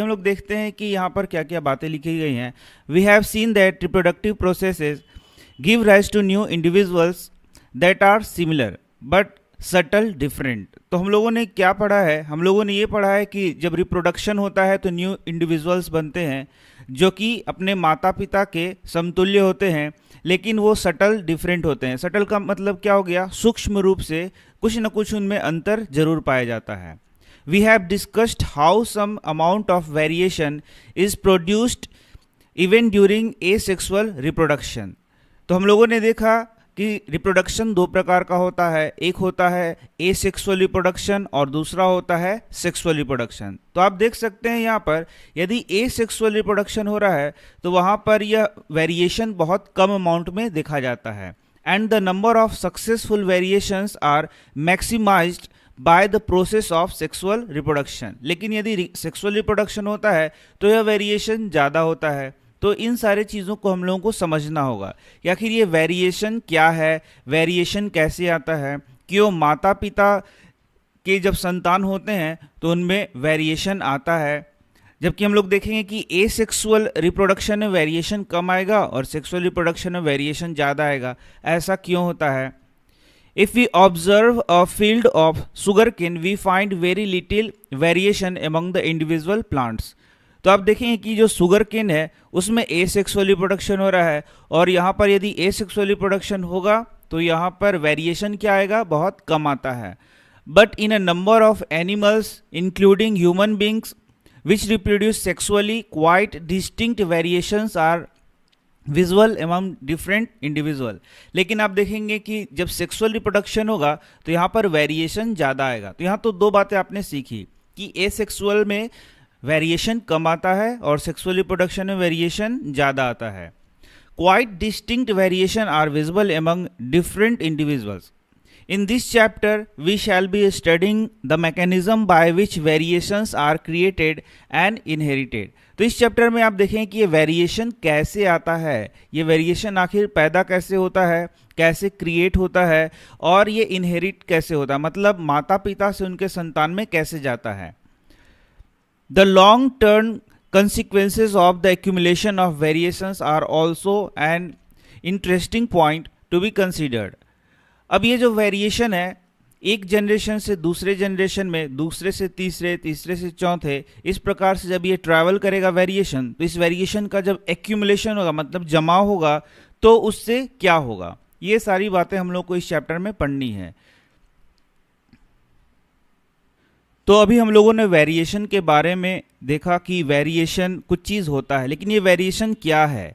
हम लोग देखते हैं कि यहाँ पर क्या क्या बातें लिखी गई हैं। We have seen that reproductive processes give rise to new individuals that are similar but subtle different. तो हम लोगों ने क्या पढ़ा है, हम लोगों ने ये पढ़ा है कि जब रिप्रोडक्शन होता है तो न्यू इंडिविजुअल्स बनते हैं जो कि अपने माता पिता के समतुल्य होते हैं, लेकिन वो सटल डिफरेंट होते हैं। सटल का मतलब क्या हो गया, सूक्ष्म रूप से कुछ न कुछ उनमें अंतर जरूर पाया जाता है। We have discussed how some amount of variation is produced even during asexual reproduction। तो हम लोगों ने देखा कि रिप्रोडक्शन दो प्रकार का होता है, एक होता है एसेक्सुअल रिप्रोडक्शन और दूसरा होता है सेक्सुअल रिप्रोडक्शन। तो आप देख सकते हैं यहाँ पर यदि एसेक्सुअल रिप्रोडक्शन हो रहा है तो वहाँ पर यह वेरिएशन बहुत कम अमाउंट में देखा जाता है and the number of successful variations are maximised by the process of sexual reproduction. लेकिन यदि सेक्सुअल रिप्रोडक्शन होता है तो यह वेरिएशन ज़्यादा होता है। तो इन सारे चीज़ों को हम लोगों को समझना होगा कि आखिर ये वेरिएशन क्या है, वेरिएशन कैसे आता है, क्यों माता पिता के जब संतान होते हैं तो उनमें वेरिएशन आता है, जबकि हम लोग देखेंगे कि एसेक्सुअल रिप्रोडक्शन में वेरिएशन कम आएगा और सेक्सुअल रिप्रोडक्शन में वेरिएशन ज़्यादा आएगा। ऐसा क्यों होता है? If we observe a field of sugarcane, we find very little variation among the individual plants। तो आप देखेंगे कि जो सुगर केन है उसमें एसेक्सुअल रिप्रोडक्शन हो रहा है और यहाँ पर यदि एसेक्सुअल रिप्रोडक्शन होगा तो यहाँ पर वेरिएशन क्या आएगा, बहुत कम आता है। But in a number of animals including human beings which reproduce sexually quite distinct variations are visual एवं डिफरेंट इंडिविजुअल। लेकिन आप देखेंगे कि जब सेक्सुअल रिप्रोडक्शन होगा तो यहाँ पर वेरिएशन ज़्यादा आएगा। तो यहाँ तो दो बातें आपने सीखी कि एसेक्सुअल में वेरिएशन कम आता है और सेक्सुअल रिप्रोडक्शन में वेरिएशन ज़्यादा आता है। Quite distinct variation are visible among different individuals. In this chapter, we shall be studying the mechanism by which variations are created and inherited। तो इस चैप्टर में आप देखें कि ये वेरिएशन कैसे आता है, ये वेरिएशन आखिर पैदा कैसे होता है, कैसे क्रिएट होता है और ये इनहेरिट कैसे होता है, मतलब माता पिता से उनके संतान में कैसे जाता है। The long term consequences of the accumulation of variations are also an interesting point to be considered। अब ये जो वेरिएशन है एक जनरेशन से दूसरे जनरेशन में, दूसरे से तीसरे, तीसरे से चौथे, इस प्रकार से जब ये ट्रैवल करेगा वेरिएशन, तो इस वेरिएशन का जब एक्यूमुलेशन होगा मतलब जमा होगा तो उससे क्या होगा, ये सारी बातें हम लोग को इस चैप्टर में पढ़नी है। तो अभी हम लोगों ने वेरिएशन के बारे में देखा कि वेरिएशन कुछ चीज़ होता है, लेकिन ये वेरिएशन क्या है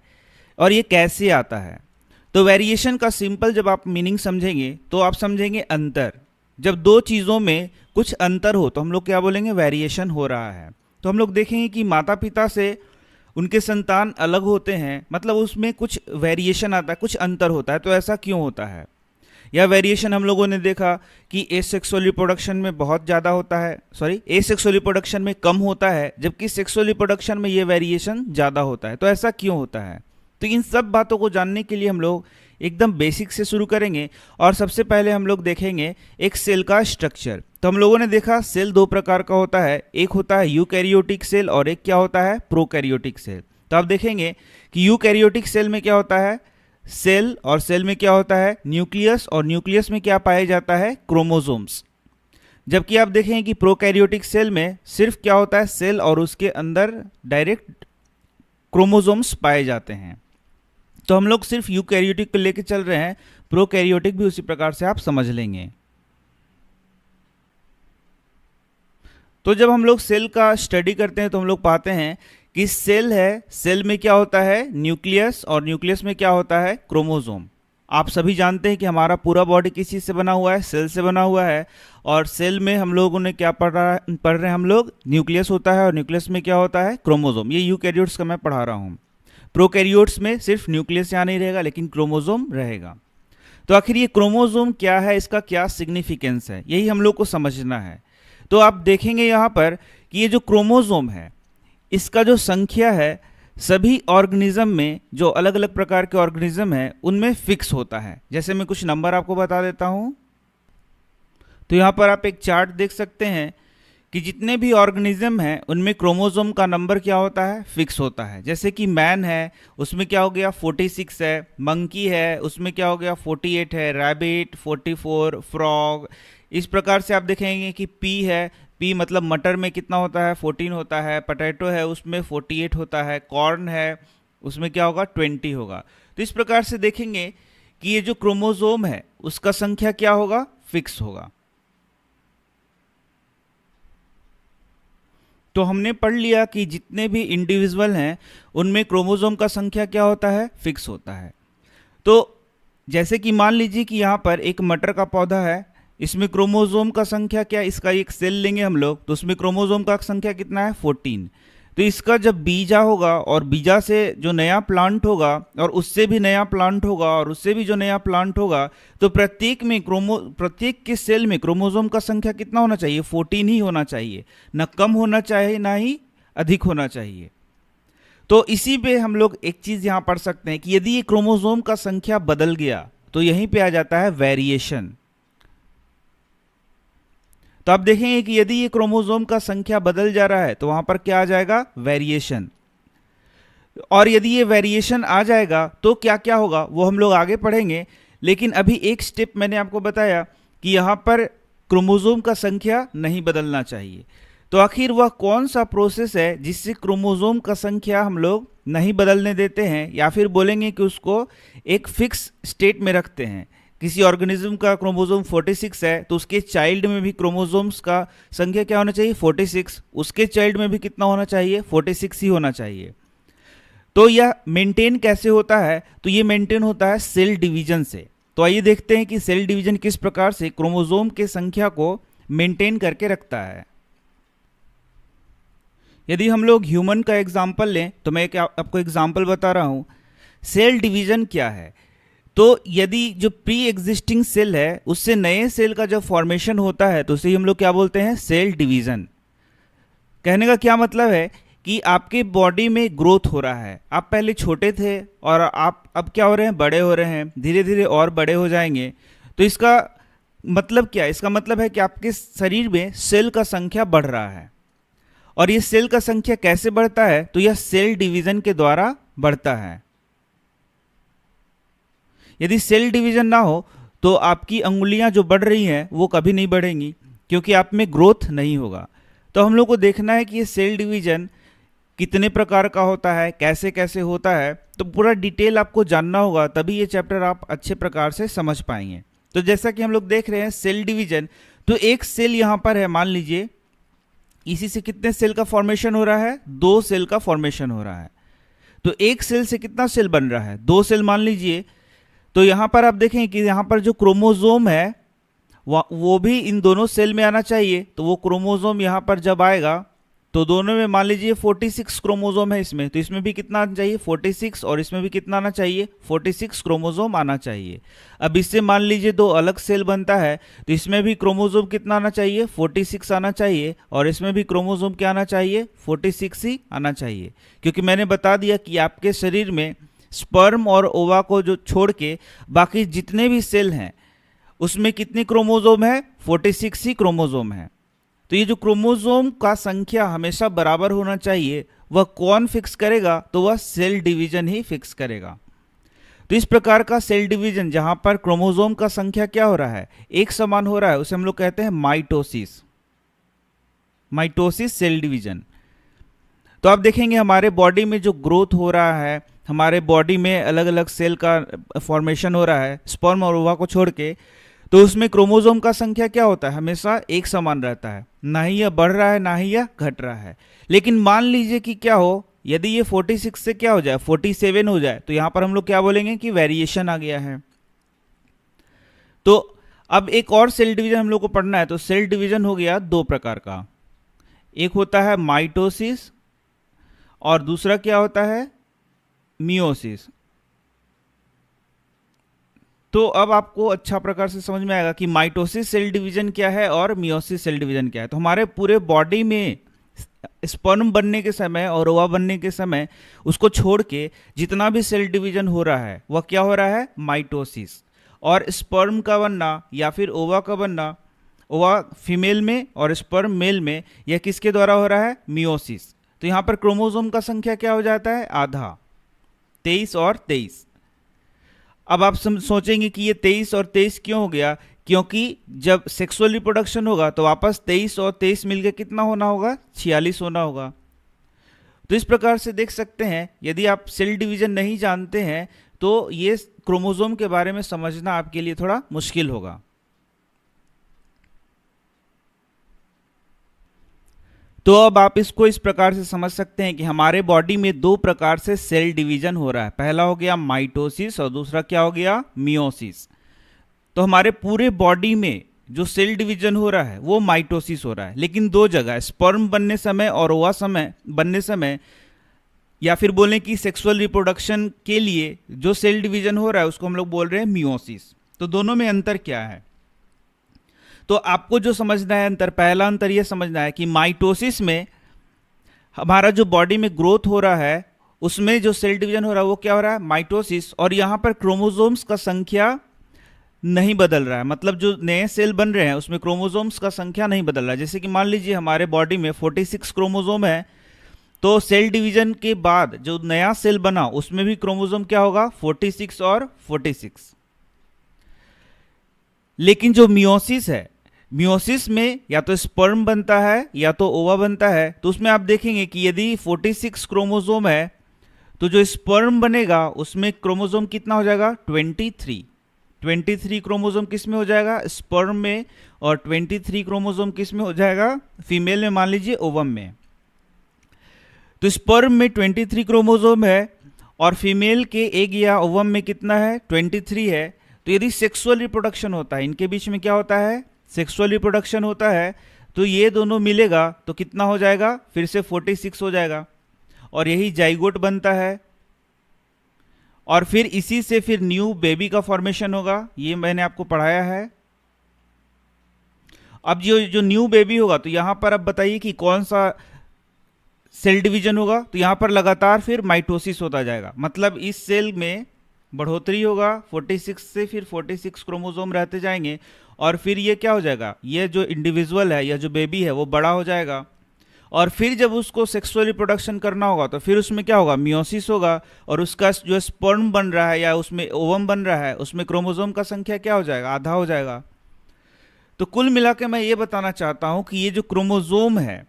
और ये कैसे आता है। तो वेरिएशन का सिंपल जब आप मीनिंग समझेंगे तो आप समझेंगे अंतर। जब दो चीज़ों में कुछ अंतर हो तो हम लोग क्या बोलेंगे, वेरिएशन हो रहा है। तो हम लोग देखेंगे कि माता पिता से उनके संतान अलग होते हैं, मतलब उसमें कुछ वेरिएशन आता है, कुछ अंतर होता है। तो ऐसा क्यों होता है? यह वेरिएशन हम लोगों ने देखा कि एसेक्सुअल रिप्रोडक्शन में बहुत ज़्यादा होता है, एसेक्सुअल रिप्रोडक्शन में कम होता है, जबकि सेक्सुअल रिप्रोडक्शन में ये वेरिएशन ज़्यादा होता है। तो ऐसा क्यों होता है? तो इन सब बातों को जानने के लिए हम लोग एकदम बेसिक से शुरू करेंगे और सबसे पहले हम लोग देखेंगे एक सेल का स्ट्रक्चर। तो हम लोगों ने देखा सेल दो प्रकार का होता है, एक होता है यूकैरियोटिक सेल और एक क्या होता है, प्रोकैरियोटिक सेल। तो आप देखेंगे कि यूकैरियोटिक सेल में क्या होता है, सेल, और सेल में क्या होता है, न्यूक्लियस, और न्यूक्लियस में क्या पाया जाता है, क्रोमोसोम्स। जबकि आप देखेंगे कि प्रोकैरियोटिक सेल में सिर्फ क्या होता है, सेल और उसके अंदर डायरेक्ट क्रोमोसोम्स पाए जाते हैं। तो हम लोग सिर्फ यूकैरियोटिक को लेके चल रहे हैं, प्रोकैरियोटिक भी उसी प्रकार से आप समझ लेंगे। तो जब हम लोग सेल का स्टडी करते हैं तो हम लोग पाते हैं कि सेल है, सेल में क्या होता है, न्यूक्लियस, और न्यूक्लियस में क्या होता है, क्रोमोसोम। आप सभी जानते हैं कि हमारा पूरा बॉडी किस चीज़ से बना हुआ है, सेल से बना हुआ है। और सेल में हम लोगों ने क्या पढ़ रहे हैं हम लोग, न्यूक्लियस होता है और न्यूक्लियस में क्या होता है, क्रोमोसोम। ये यूकैरियोट्स का मैं पढ़ा रहा हूँ। प्रोकैरियोट्स में सिर्फ न्यूक्लियस यहाँ नहीं रहेगा लेकिन क्रोमोसोम रहेगा। तो आखिर ये क्रोमोसोम क्या है, इसका क्या सिग्निफिकेंस है, यही हम लोग को समझना है। तो आप देखेंगे यहाँ पर कि ये जो क्रोमोसोम है इसका जो संख्या है सभी ऑर्गेनिज्म में, जो अलग अलग प्रकार के ऑर्गेनिज्म है उनमें फिक्स होता है। जैसे मैं कुछ नंबर आपको बता देता हूँ। तो यहाँ पर आप एक चार्ट देख सकते हैं कि जितने भी ऑर्गेनिज्म हैं उनमें क्रोमोसोम का नंबर क्या होता है, फिक्स होता है। जैसे कि मैन है, उसमें क्या हो गया 46 है, मंकी है उसमें क्या हो गया 48 है, रैबिट 44, फ्रॉग। इस प्रकार से आप देखेंगे कि पी है, पी मतलब मटर में कितना होता है 14 होता है, पोटैटो है उसमें 48 होता है, कॉर्न है उसमें क्या होगा 20 होगा। तो इस प्रकार से देखेंगे कि ये जो क्रोमोसोम है उसका संख्या क्या होगा, फिक्स होगा। तो हमने पढ़ लिया कि जितने भी इंडिविजुअल हैं उनमें क्रोमोसोम का संख्या क्या होता है, फिक्स होता है। तो जैसे कि मान लीजिए कि यहाँ पर एक मटर का पौधा है, इसमें क्रोमोसोम का संख्या क्या, इसका एक सेल लेंगे हम लोग तो उसमें क्रोमोसोम का संख्या कितना है 14। तो इसका जब बीजा होगा और बीजा से जो नया प्लांट होगा और उससे भी नया प्लांट होगा और उससे भी जो नया प्लांट होगा, तो प्रत्येक के सेल में क्रोमोसोम का संख्या कितना होना चाहिए, 14 ही होना चाहिए, न कम होना चाहिए ना ही अधिक होना चाहिए। तो इसी पे हम लोग एक चीज यहां पढ़ सकते हैं कि यदि ये क्रोमोसोम का संख्या बदल गया तो यहीं पे आ जाता है वेरिएशन। तो आप देखेंगे कि यदि ये क्रोमोसोम का संख्या बदल जा रहा है तो वहां पर क्या आ जाएगा, वेरिएशन। और यदि ये वेरिएशन आ जाएगा तो क्या क्या होगा वो हम लोग आगे पढ़ेंगे। लेकिन अभी एक स्टेप मैंने आपको बताया कि यहां पर क्रोमोसोम का संख्या नहीं बदलना चाहिए। तो आखिर वह कौन सा प्रोसेस है जिससे क्रोमोसोम का संख्या हम लोग नहीं बदलने देते हैं, या फिर बोलेंगे कि उसको एक फिक्स स्टेट में रखते हैं। किसी ऑर्गेनिज्म का क्रोमोसोम 46 है तो उसके चाइल्ड में भी क्रोमोसोम्स का संख्या क्या होना चाहिए 46, उसके चाइल्ड में भी कितना होना चाहिए 46 ही होना चाहिए। तो यह मेंटेन कैसे होता है, तो ये मेंटेन होता है सेल डिवीजन से। तो आइए देखते हैं कि सेल डिवीजन किस प्रकार से क्रोमोसोम के संख्या को मेंटेन करके रखता है। यदि हम लोग ह्यूमन का एग्जाम्पल लें तो मैं आपको एग्जाम्पल बता रहा हूं। सेल डिवीजन क्या है, तो यदि जो प्री एग्जिस्टिंग सेल है उससे नए सेल का जब फॉर्मेशन होता है तो उसे हम लोग क्या बोलते हैं, सेल डिवीजन। कहने का क्या मतलब है कि आपके बॉडी में ग्रोथ हो रहा है, आप पहले छोटे थे और आप अब क्या हो रहे हैं, बड़े हो रहे हैं, धीरे धीरे और बड़े हो जाएंगे। तो इसका मतलब क्या है, इसका मतलब है कि आपके शरीर में सेल का संख्या बढ़ रहा है। और ये सेल का संख्या कैसे बढ़ता है, तो यह सेल डिवीजन के द्वारा बढ़ता है। यदि सेल डिवीजन ना हो तो आपकी अंगुलियां जो बढ़ रही हैं वो कभी नहीं बढ़ेंगी, क्योंकि आप में ग्रोथ नहीं होगा। तो हम लोग को देखना है कि ये सेल डिवीजन कितने प्रकार का होता है, कैसे कैसे होता है, तो पूरा डिटेल आपको जानना होगा, तभी ये चैप्टर आप अच्छे प्रकार से समझ पाएंगे। तो जैसा कि हम लोग देख रहे हैं सेल डिवीजन, तो एक सेल यहाँ पर है, मान लीजिए इसी से कितने सेल का फॉर्मेशन हो रहा है, 2 सेल का फॉर्मेशन हो रहा है। तो एक सेल से कितना सेल बन रहा है, 2 सेल मान लीजिए। तो यहां पर आप देखें कि यहां पर जो क्रोमोसोम है वो भी इन दोनों सेल में आना चाहिए। तो वो क्रोमोसोम यहां पर जब आएगा तो दोनों में मान लीजिए 46 क्रोमोसोम है इसमें, तो इसमें भी कितना आना चाहिए 46, और इसमें भी कितना आना चाहिए 46 क्रोमोसोम आना चाहिए। अब इससे मान लीजिए 2 अलग सेल बनता है तो इसमें भी क्रोमोसोम कितना आना चाहिए 46 आना चाहिए, और इसमें भी क्रोमोसोम क्या आना चाहिए 46 ही आना चाहिए। क्योंकि मैंने बता दिया कि आपके शरीर में स्पर्म और ओवा को जो छोड़ के बाकी जितने भी सेल हैं उसमें कितने क्रोमोसोम है, 46 ही क्रोमोसोम है। तो ये जो क्रोमोसोम का संख्या हमेशा बराबर होना चाहिए, वह कौन फिक्स करेगा, तो वह सेल डिवीजन ही फिक्स करेगा। तो इस प्रकार का सेल डिवीजन जहां पर क्रोमोसोम का संख्या क्या हो रहा है, एक समान हो रहा है, उसे हम लोग कहते हैं माइटोसिस। Mitosis cell division. तो आप देखेंगे हमारे बॉडी में जो ग्रोथ हो रहा है, हमारे बॉडी में अलग अलग सेल का फॉर्मेशन हो रहा है स्पर्म और ओवा को छोड़ के, तो उसमें क्रोमोसोम का संख्या क्या होता है, हमेशा एक समान रहता है, ना ही यह बढ़ रहा है ना ही यह घट रहा है। लेकिन मान लीजिए कि क्या हो, यदि ये 46 से क्या हो जाए 47 हो जाए, तो यहां पर हम लोग क्या बोलेंगे कि वेरिएशन आ गया है। तो अब एक और सेल डिवीजन हम लोग को पढ़ना है। तो सेल डिवीजन हो गया 2 प्रकार का, एक होता है माइटोसिस और दूसरा क्या होता है मियोसिस। तो अब आपको अच्छा प्रकार से समझ में आएगा कि माइटोसिस सेल डिवीजन क्या है और मियोसिस सेल डिवीजन क्या है। तो हमारे पूरे बॉडी में स्पर्म बनने के समय और ओवा बनने के समय उसको छोड़ के जितना भी सेल डिवीजन हो रहा है वह क्या हो रहा है, माइटोसिस। और स्पर्म का बनना या फिर ओवा का बनना, ओवा फीमेल में और स्पर्म मेल में, यह किसके द्वारा हो रहा है? मियोसिस। तो यहाँ पर क्रोमोसोम का संख्या क्या हो जाता है? आधा, 23 और 23। अब आप सोचेंगे कि ये 23 और 23 क्यों हो गया? क्योंकि जब सेक्सुअल रिप्रोडक्शन होगा तो वापस 23 और 23 मिलकर कितना होना होगा? 46 होना होगा। तो इस प्रकार से देख सकते हैं, यदि आप सेल डिवीजन नहीं जानते हैं तो ये क्रोमोसोम के बारे में समझना आपके लिए थोड़ा मुश्किल होगा। तो अब आप इसको इस प्रकार से समझ सकते हैं कि हमारे बॉडी में दो प्रकार से सेल डिवीजन हो रहा है। पहला हो गया माइटोसिस और दूसरा क्या हो गया? मियोसिस। तो हमारे पूरे बॉडी में जो सेल डिवीजन हो रहा है वो माइटोसिस हो रहा है, लेकिन दो जगह, स्पर्म बनने समय और ओवा समय बनने समय, या फिर बोलें कि सेक्सुअल रिप्रोडक्शन के लिए जो सेल डिवीजन हो रहा है उसको हम लोग बोल रहे हैं मियोसिस। तो दोनों में अंतर क्या है? तो आपको जो समझना है अंतर, पहला अंतर यह समझना है कि माइटोसिस में हमारा जो बॉडी में ग्रोथ हो रहा है उसमें जो सेल डिवीजन हो रहा है वो क्या हो रहा है? माइटोसिस। और यहां पर क्रोमोसोम्स का संख्या नहीं बदल रहा है, मतलब जो नए सेल बन रहे हैं उसमें क्रोमोसोम्स का संख्या नहीं बदल रहा है। जैसे कि मान लीजिए हमारे बॉडी में 46 क्रोमोसोम है, तो सेल डिवीजन के बाद जो नया सेल बना उसमें भी क्रोमोसोम क्या होगा? 46 और 46। लेकिन जो मियोसिस है, मियोसिस में या तो स्पर्म बनता है या तो ओवा बनता है। तो उसमें आप देखेंगे कि यदि 46 क्रोमोसोम है तो जो स्पर्म बनेगा उसमें क्रोमोसोम कितना हो जाएगा? 23 क्रोमोसोम किस में हो जाएगा? स्पर्म में। और 23 क्रोमोसोम किस में हो जाएगा? फीमेल में, मान लीजिए ओवम में। तो स्पर्म में 23 क्रोमोसोम है और फीमेल के एग या ओवम में कितना है? 23 है। तो यदि सेक्सुअल रिप्रोडक्शन होता है, इनके बीच में क्या होता है? सेक्सुअल रिप्रोडक्शन होता है, तो ये दोनों मिलेगा तो कितना हो जाएगा? फिर से 46 हो जाएगा। और यही जाइगोट बनता है और फिर इसी से फिर न्यू बेबी का फॉर्मेशन होगा। ये मैंने आपको पढ़ाया है। अब जो न्यू बेबी होगा तो यहां पर अब बताइए कि कौन सा सेल डिवीजन होगा? तो यहां पर लगातार फिर माइटोसिस होता जाएगा, मतलब इस सेल में बढ़ोतरी होगा 46 से, फिर 46 क्रोमोसोम रहते जाएंगे और फिर ये क्या हो जाएगा? ये जो इंडिविजुअल है या जो बेबी है वो बड़ा हो जाएगा। और फिर जब उसको सेक्सुअल रिप्रोडक्शन करना होगा तो फिर उसमें क्या होगा? मियोसिस होगा। और उसका जो स्पर्म बन रहा है या उसमें ओवम बन रहा है उसमें क्रोमोसोम का संख्या क्या हो जाएगा? आधा हो जाएगा। तो कुल मिलाकर मैं ये बताना चाहता हूं कि ये जो क्रोमोसोम है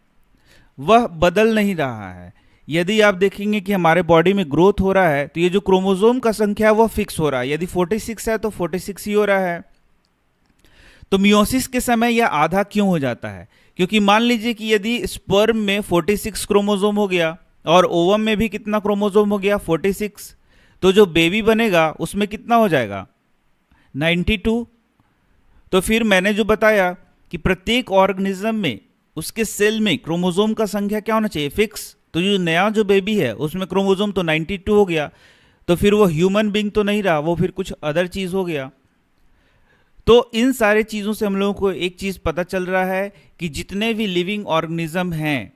वह बदल नहीं रहा है। यदि आप देखेंगे कि हमारे बॉडी में ग्रोथ हो रहा है तो ये जो क्रोमोसोम का संख्या है वह फिक्स हो रहा है। यदि 46 है तो 46 ही हो रहा है। तो मियोसिस के समय यह आधा क्यों हो जाता है? क्योंकि मान लीजिए कि यदि स्पर्म में 46 क्रोमोसोम हो गया और ओवम में भी कितना क्रोमोसोम हो गया? 46। तो जो बेबी बनेगा उसमें कितना हो जाएगा? 92। तो फिर मैंने जो बताया कि प्रत्येक ऑर्गेनिज्म में उसके सेल में क्रोमोसोम का संख्या क्या होना चाहिए? फिक्स। तो जो नया जो बेबी है उसमें क्रोमोसोम तो 92 हो गया, तो फिर वो ह्यूमन बीइंग तो नहीं रहा, वो फिर कुछ अदर चीज हो गया। तो इन सारे चीज़ों से हम लोगों को एक चीज़ पता चल रहा है कि जितने भी लिविंग ऑर्गेनिज्म हैं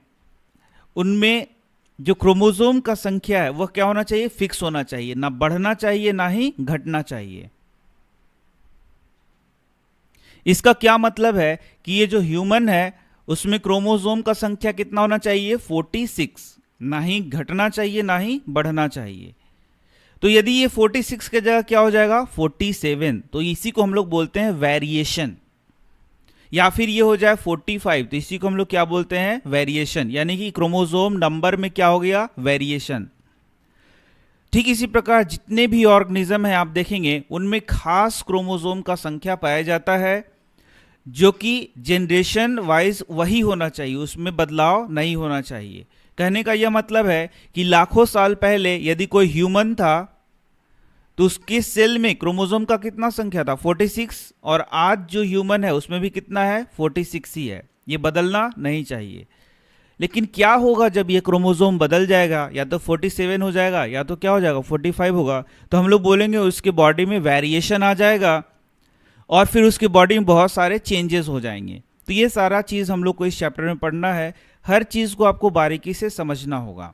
उनमें जो क्रोमोसोम का संख्या है वह क्या होना चाहिए? फिक्स होना चाहिए, ना बढ़ना चाहिए ना ही घटना चाहिए। इसका क्या मतलब है कि ये जो ह्यूमन है उसमें क्रोमोसोम का संख्या कितना होना चाहिए? 46, ना ही घटना चाहिए ना ही बढ़ना चाहिए। तो यदि ये 46 के जगह क्या हो जाएगा? 47, तो इसी को हम लोग बोलते हैं वेरिएशन। या फिर ये हो जाए 45, तो इसी को हम लोग क्या बोलते हैं? वेरिएशन। यानी कि क्रोमोसोम नंबर में क्या हो गया? वेरिएशन। ठीक इसी प्रकार जितने भी ऑर्गेनिज्म हैं आप देखेंगे उनमें खास क्रोमोसोम का संख्या पाया जाता है जो कि जनरेशन वाइज वही होना चाहिए, उसमें बदलाव नहीं होना चाहिए। कहने का यह मतलब है कि लाखों साल पहले यदि कोई ह्यूमन था तो उसके सेल में क्रोमोसोम का कितना संख्या था? 46। और आज जो ह्यूमन है उसमें भी कितना है? 46 ही है। ये बदलना नहीं चाहिए। लेकिन क्या होगा जब ये क्रोमोसोम बदल जाएगा? या तो 47 हो जाएगा या तो क्या हो जाएगा? 45 होगा। तो हम लोग बोलेंगे उसके बॉडी में वेरिएशन आ जाएगा और फिर उसकी बॉडी में बहुत सारे चेंजेस हो जाएंगे। तो ये सारा चीज़ हम लोग को इस चैप्टर में पढ़ना है। हर चीज़ को आपको बारीकी से समझना होगा।